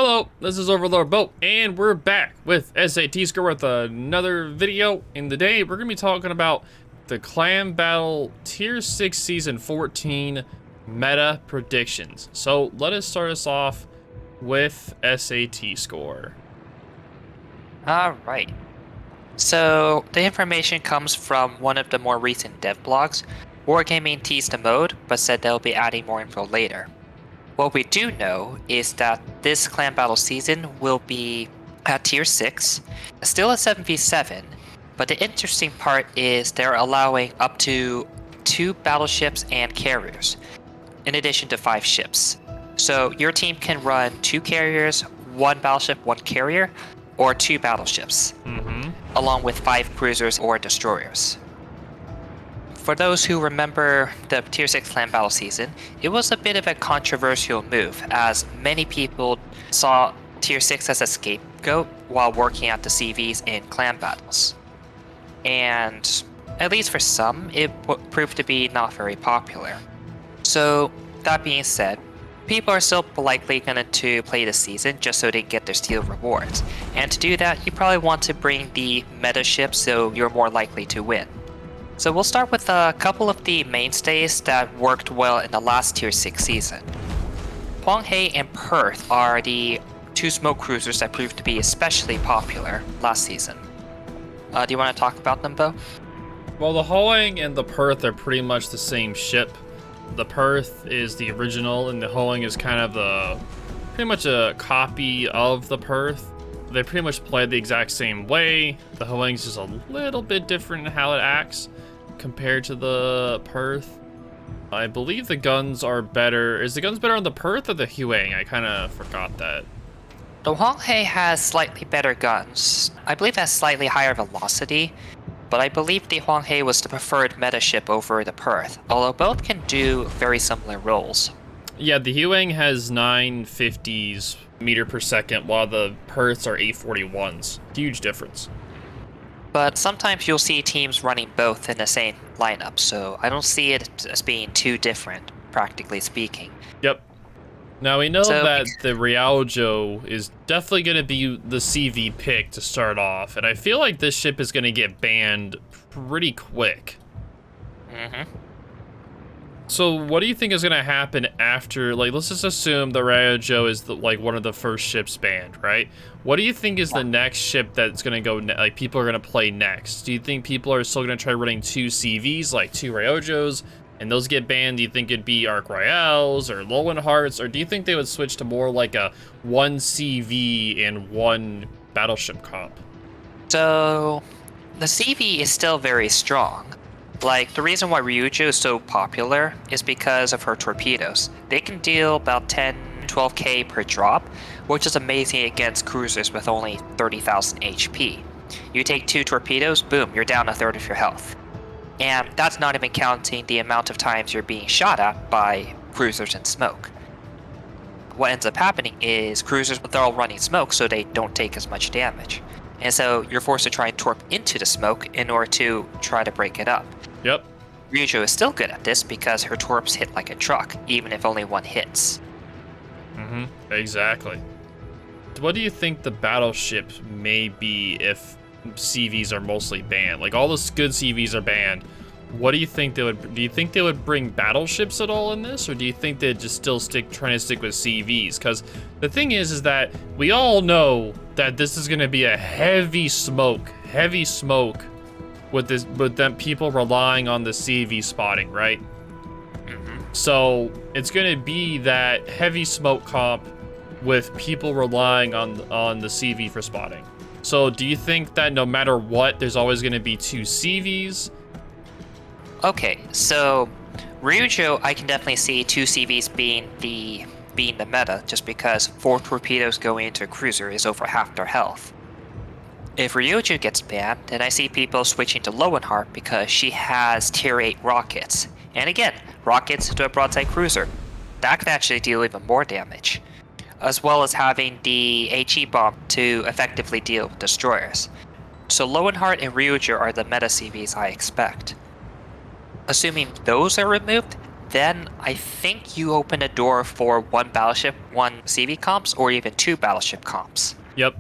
Hello, this is OverLordBou, and we're back with SAT Score with another video. In the day, we're going to be talking about the Clan Battle Tier 6 Season 14 meta predictions. So let us start us off with SAT Score. Alright. So, the information comes from one of the more recent dev blogs. Wargaming teased the mode, but said they'll be adding more info later. What we do know is that this clan battle season will be at tier 6, still a 7v7, but the interesting part is they're allowing up to 2 battleships and carriers, in addition to 5 ships. So your team can run 2 carriers, 1 battleship, 1 carrier, or 2 battleships, along with 5 cruisers or destroyers. For those who remember the Tier 6 clan battle season, it was a bit of a controversial move, as many people saw Tier 6 as a scapegoat while working at the CVs in clan battles. And, at least for some, it proved to be not very popular. So, that being said, people are still likely going to play the season just so they get their steel rewards. And to do that, you probably want to bring the meta ship so you're more likely to win. So we'll start with a couple of the mainstays that worked well in the last Tier 6 season. Hwanghae and Perth are the 2 smoke cruisers that proved to be especially popular last season. Do you want to talk about them, Bo? Well, the Hoang and the Perth are pretty much the same ship. The Perth is the original, and the Hoang is kind of pretty much a copy of the Perth. They pretty much play the exact same way. The Hoang's just a little bit different in how it acts compared to the Perth. I believe the guns are better. Is the guns better on the Perth or the Huang? I kind of forgot that. The Hwanghae has slightly better guns. I believe it has slightly higher velocity, but I believe the Hwanghae was the preferred meta ship over the Perth, although both can do very similar roles. Yeah, the Huang has 950s meter per second, while the Perths are 841s. Huge difference. But sometimes you'll see teams running both in the same lineup, so I don't see it as being too different, practically speaking. Yep. Now we know that the Ryujo is definitely going to be the CV pick to start off, and I feel like this ship is going to get banned pretty quick. So what do you think is going to happen after, like, let's just assume the Ryujo is one of the first ships banned, right? What do you think is the next ship that's going to go, like, people are going to play next? Do you think people are still going to try running 2 CVs, like 2 Ryujos, and those get banned? Do you think it'd be Arc Royales or Lowenhearts, or do you think they would switch to more like a 1 CV and 1 battleship comp? So, the CV is still very strong. Like, the reason why Ryujo is so popular is because of her torpedoes. They can deal about 10-12k per drop, which is amazing against cruisers with only 30,000 HP. You take 2 torpedoes, boom, you're down a third of your health. And that's not even counting the amount of times you're being shot at by cruisers in smoke. What ends up happening is cruisers, they're all running smoke so they don't take as much damage. And so you're forced to try and torp into the smoke in order to try to break it up. Yep. Ryujo is still good at this because her torps hit like a truck, even if only 1 hits. Exactly. What do you think the battleships may be if CVs are mostly banned? Like, all the good CVs are banned. What do you think they would? Do you think they would bring battleships at all in this, or do you think they'd just still trying to stick with CVs? Because the thing is that we all know that this is going to be a heavy smoke with them people relying on the CV spotting, right? So it's going to be that heavy smoke comp with people relying on the CV for spotting. So do you think that no matter what, there's always going to be 2 CVs? Okay, so Ryujo, I can definitely see 2 CVs being the meta, just because 4 torpedoes going into a cruiser is over half their health. If Ryujo gets banned, then I see people switching to Lowenheart because she has tier 8 rockets. And again, rockets to a broadside cruiser. That can actually deal even more damage. As well as having the HE bomb to effectively deal with destroyers. So Lowenheart and Ryujo are the meta CVs I expect. Assuming those are removed, then I think you open a door for 1 battleship, 1 CV comps, or even 2 battleship comps. Yep.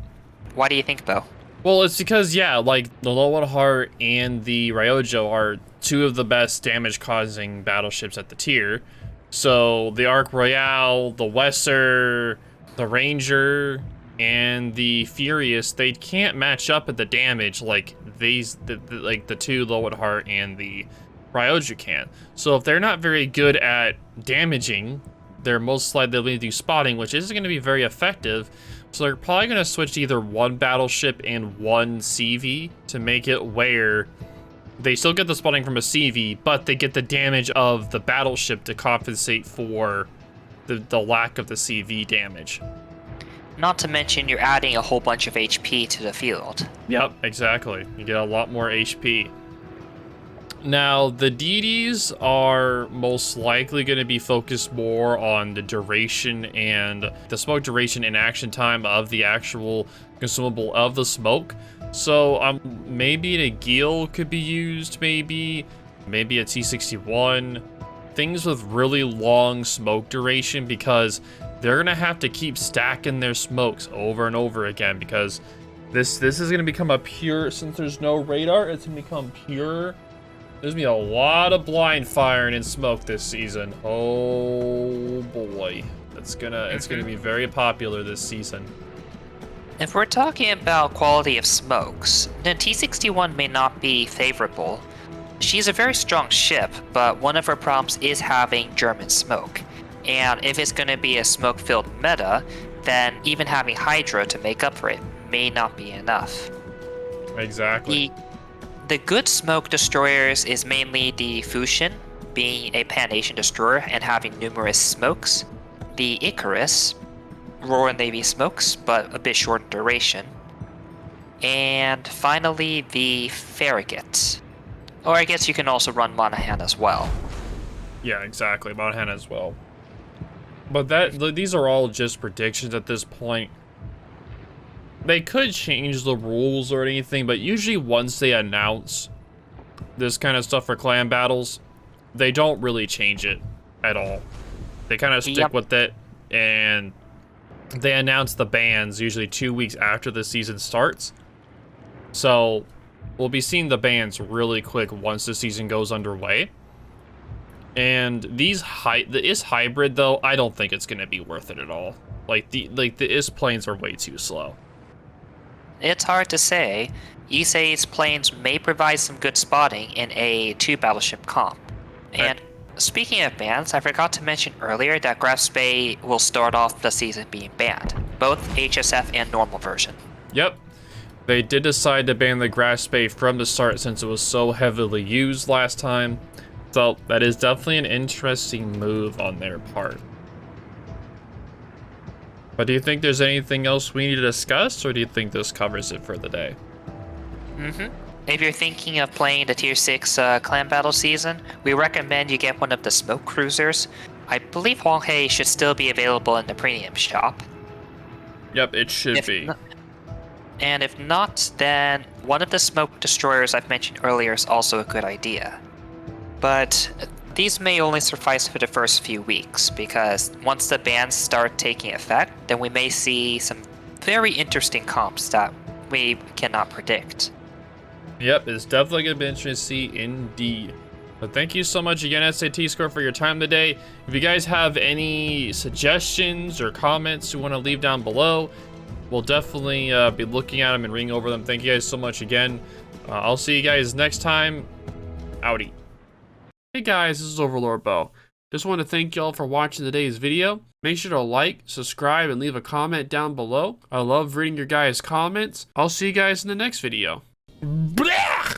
Why do you think, Bo? Well, it's because, yeah, like, the Lowwood Heart and the Ryojo are 2 of the best damage-causing battleships at the tier. So, the Ark Royale, the Wesser, the Ranger, and the Furious, they can't match up at the damage like like the 2 Lowwood Heart and the Ryojo can. So, if they're not very good at damaging, they're most likely to do spotting, which isn't going to be very effective. So they're probably going to switch to either 1 battleship and 1 CV to make it where they still get the spotting from a CV, but they get the damage of the battleship to compensate for the lack of the CV damage. Not to mention you're adding a whole bunch of HP to the field. Yep, exactly. You get a lot more HP. Now, the DDs are most likely going to be focused more on the duration and the smoke duration and action time of the actual consumable of the smoke. So, maybe an Agil could be used, maybe a T61. Things with really long smoke duration, because they're going to have to keep stacking their smokes over and over again, because this is going to become a pure, since there's no radar, it's going to become pure. There's gonna be a lot of blind firing and smoke this season. Oh boy, it's gonna be very popular this season. If we're talking about quality of smokes, then T61 may not be favorable. She's a very strong ship, but one of her problems is having German smoke. And if it's going to be a smoke-filled meta, then even having Hydra to make up for it may not be enough. Exactly. The good smoke destroyers is mainly the Fusion, being a Pan-Asian destroyer and having numerous smokes. The Icarus, Royal Navy smokes, but a bit short in duration. And finally, the Farragut. Or I guess you can also run Monahan as well. Yeah, exactly, Monahan as well. But these are all just predictions at this point. They could change the rules or anything, but usually once they announce this kind of stuff for clan battles, they don't really change it at all. They kind of stick with it, and they announce the bans usually 2 weeks after the season starts. So we'll be seeing the bans really quick once the season goes underway. And the IS hybrid, though, I don't think it's going to be worth it at all. Like the IS planes are way too slow. It's hard to say. Issei's planes may provide some good spotting in a 2 battleship comp. And speaking of bans, I forgot to mention earlier that Grasp Bay will start off the season being banned, both HSF and normal version. Yep. They did decide to ban the Grasp Bay from the start since it was so heavily used last time. So that is definitely an interesting move on their part. But do you think there's anything else we need to discuss, or do you think this covers it for the day? If you're thinking of playing the Tier 6 clan battle season, we recommend you get one of the smoke cruisers. I believe Huanghe should still be available in the premium shop. Yep, it should be. And if not, then one of the smoke destroyers I've mentioned earlier is also a good idea. But these may only suffice for the first few weeks, because once the bans start taking effect, then we may see some very interesting comps that we cannot predict. Yep, it's definitely going to be interesting to see indeed. But thank you so much again, SAT Score, for your time today. If you guys have any suggestions or comments you want to leave down below, we'll definitely be looking at them and reading over them. Thank you guys so much again. I'll see you guys next time. Howdy. Hey guys, this is OverLordBou. Just want to thank y'all for watching today's video. Make sure to like, subscribe, and leave a comment down below. I love reading your guys' comments. I'll see you guys in the next video. Blah!